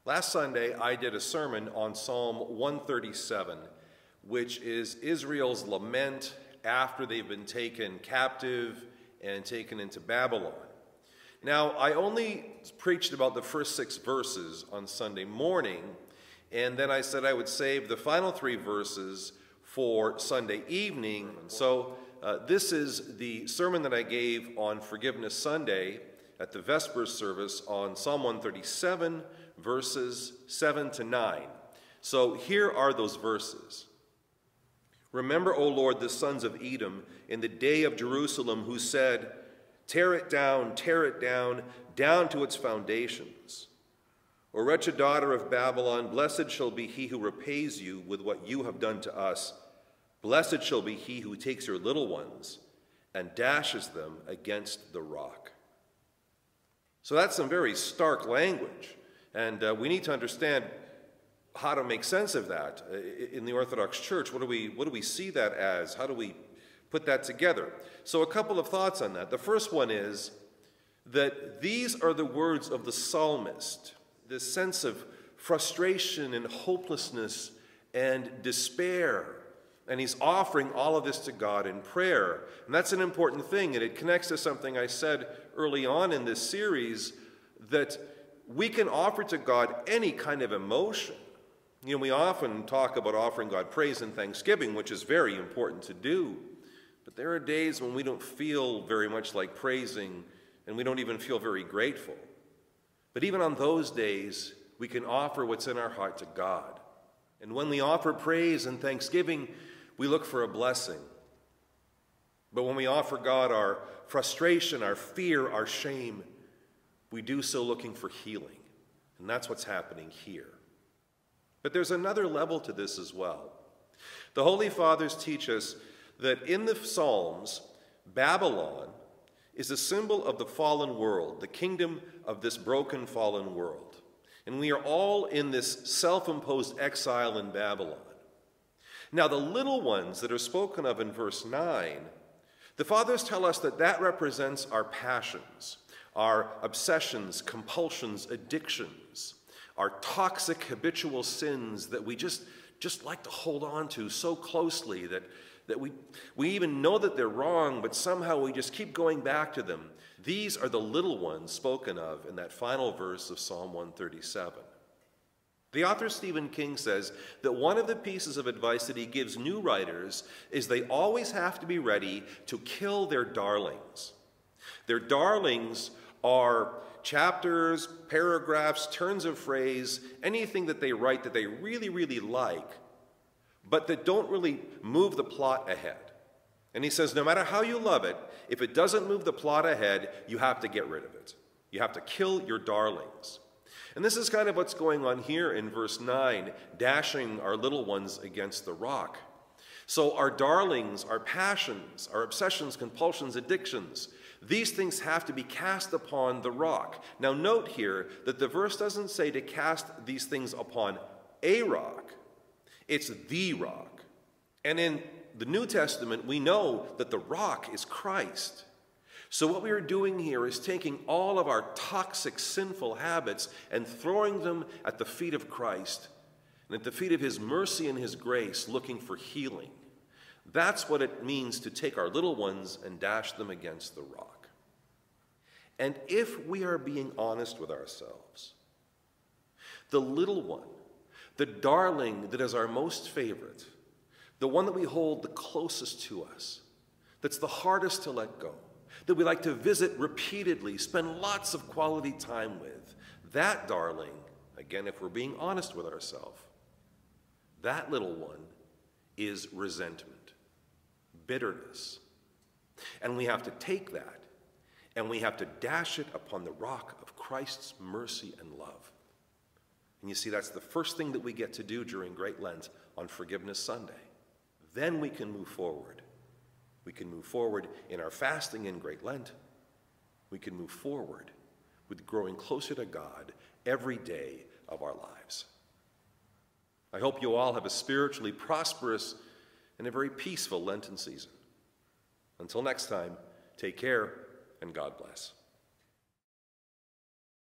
Last Sunday, I did a sermon on Psalm 137, which is Israel's lament after they've been taken captive and taken into Babylon. Now, I only preached about the first 6 verses on Sunday morning, and then I said I would save the final 3 verses for Sunday evening. So this is the sermon that I gave on Forgiveness Sunday at the Vespers service on Psalm 137, verses 7 to 9. So here are those verses. Remember, O Lord, the sons of Edom in the day of Jerusalem, who said, tear it down, down to its foundations. O wretched daughter of Babylon, blessed shall be he who repays you with what you have done to us. Blessed shall be he who takes your little ones and dashes them against the rock. So that's some very stark language, and we need to understand how to make sense of that in the Orthodox Church. What do we see that as? How do we put that together? So a couple of thoughts on that. The first one is that these are the words of the psalmist, this sense of frustration and hopelessness and despair. And he's offering all of this to God in prayer. And that's an important thing, and it connects to something I said early on in this series, that we can offer to God any kind of emotion. You know, we often talk about offering God praise and thanksgiving, which is very important to do. But there are days when we don't feel very much like praising, and we don't even feel very grateful. But even on those days, we can offer what's in our heart to God. And when we offer praise and thanksgiving, we look for a blessing. But when we offer God our frustration, our fear, our shame, we do so looking for healing. And that's what's happening here. But there's another level to this as well. The Holy Fathers teach us that in the Psalms, Babylon is a symbol of the fallen world, the kingdom of this broken, fallen world. And we are all in this self-imposed exile in Babylon. Now, the little ones that are spoken of in verse 9, the Fathers tell us that that represents our passions, our obsessions, compulsions, addictions, our toxic habitual sins that we just like to hold on to so closely that we even know that they're wrong, but somehow we just keep going back to them. These are the little ones spoken of in that final verse of Psalm 137. The author Stephen King says that one of the pieces of advice that he gives new writers is they always have to be ready to kill their darlings. Their darlings are chapters, paragraphs, turns of phrase, anything that they write that they really, really like, but that don't really move the plot ahead. And he says, no matter how you love it, if it doesn't move the plot ahead, you have to get rid of it. You have to kill your darlings. And this is kind of what's going on here in verse 9, dashing our little ones against the rock. So our darlings, our passions, our obsessions, compulsions, addictions, these things have to be cast upon the rock. Now note here that the verse doesn't say to cast these things upon a rock. It's the rock. And in the New Testament, we know that the rock is Christ. So what we are doing here is taking all of our toxic, sinful habits and throwing them at the feet of Christ and at the feet of his mercy and his grace, looking for healing. That's what it means to take our little ones and dash them against the rock. And if we are being honest with ourselves, the little one, the darling that is our most favorite, the one that we hold the closest to us, that's the hardest to let go, that we like to visit repeatedly, spend lots of quality time with, that darling, again, if we're being honest with ourselves, that little one is resentment, bitterness. And we have to take that and we have to dash it upon the rock of Christ's mercy and love. And you see, that's the first thing that we get to do during Great Lent on Forgiveness Sunday. Then we can move forward. We can move forward in our fasting in Great Lent. We can move forward with growing closer to God every day of our lives. I hope you all have a spiritually prosperous and a very peaceful Lenten season. Until next time, take care and God bless.